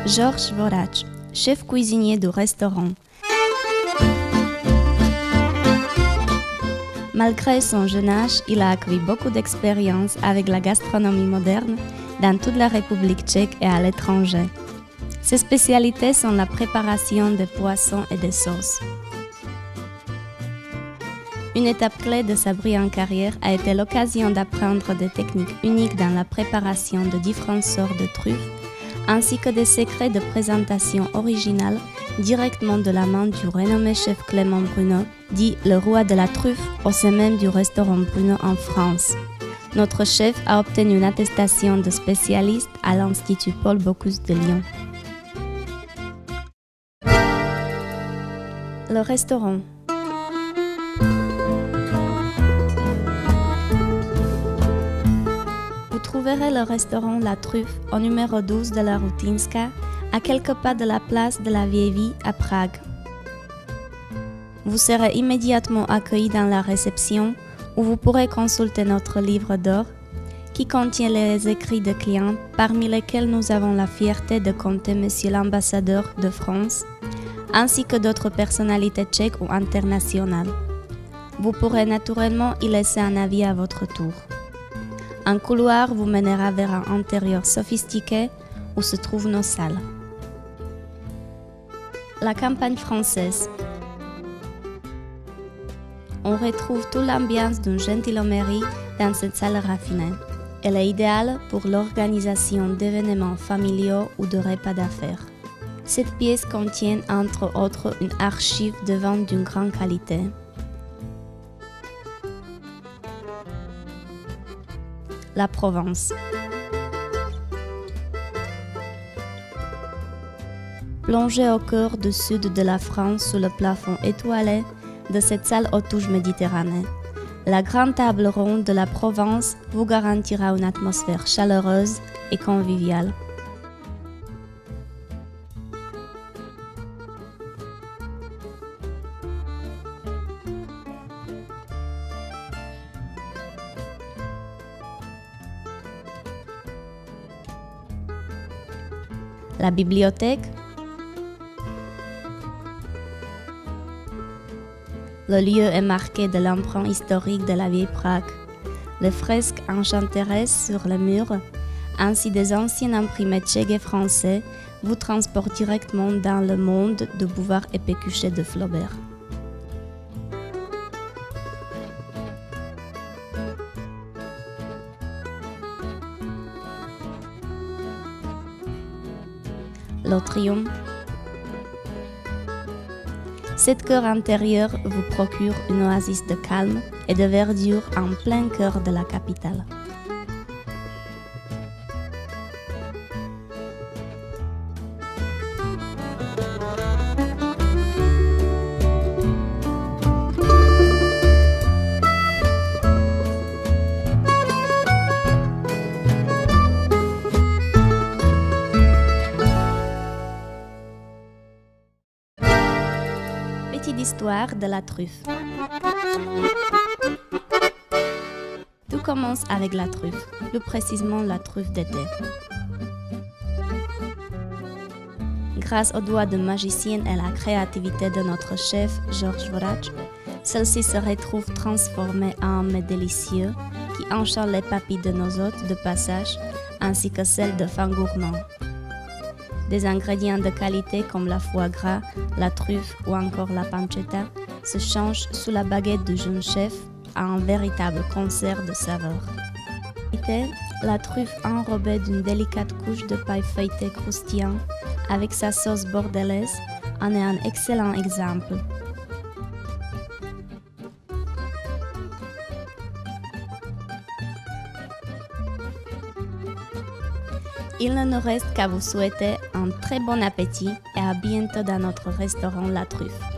Georges Dvořák, chef cuisinier du restaurant. Malgré son jeune âge, il a acquis beaucoup d'expérience avec la gastronomie moderne dans toute la République tchèque et à l'étranger. Ses spécialités sont la préparation des poissons et des sauces. Une étape clé de sa brillante carrière a été l'occasion d'apprendre des techniques uniques dans la préparation de différentes sortes de truffes, ainsi que des secrets de présentation originale directement de la main du renommé chef Clément Bruno, dit le roi de la truffe au sein même du restaurant Bruno en France. Notre chef a obtenu une attestation de spécialiste à l'Institut Paul Bocuse de Lyon. Le restaurant. Vous trouverez le restaurant La Truffe au numéro 12 de la rue Tinska, à quelques pas de la place de la Vieille Vie à Prague. Vous serez immédiatement accueilli dans la réception où vous pourrez consulter notre livre d'or qui contient les écrits de clients parmi lesquels nous avons la fierté de compter Monsieur l'ambassadeur de France ainsi que d'autres personnalités tchèques ou internationales. Vous pourrez naturellement y laisser un avis à votre tour. Un couloir vous mènera vers un intérieur sophistiqué où se trouvent nos salles. La campagne française. On retrouve toute l'ambiance d'une gentilhommerie dans cette salle raffinée. Elle est idéale pour l'organisation d'événements familiaux ou de repas d'affaires. Cette pièce contient entre autres une archive de vin d'une grande qualité. La Provence. Plongée au cœur du sud de la France sous le plafond étoilé de cette salle aux touches méditerranéennes, la grande table ronde de la Provence vous garantira une atmosphère chaleureuse et conviviale. La bibliothèque. Le lieu est marqué de l'empreinte historique de la vieille Prague. Les fresques enchanteresses sur les murs, ainsi des anciens imprimés tchèques et français, vous transportent directement dans le monde de Bouvard et Pécuchet de Flaubert. L'Atrium. Cette cour intérieure vous procure une oasis de calme et de verdure en plein cœur de la capitale. Petite histoire de la truffe. Tout commence avec la truffe, plus précisément la truffe d'été. Grâce aux doigts de magicienne et la créativité de notre chef Georges Dvořák, celle-ci se retrouve transformée en un mets délicieux qui enchante les papilles de nos hôtes de passage ainsi que celles de fins gourmands. Des ingrédients de qualité comme la foie gras, la truffe ou encore la pancetta se changent sous la baguette du jeune chef à un véritable concert de saveurs. La truffe enrobée d'une délicate couche de paille feuilletée croustillant avec sa sauce bordelaise en est un excellent exemple. Il ne nous reste qu'à vous souhaiter un très bon appétit et à bientôt dans notre restaurant La Truffe.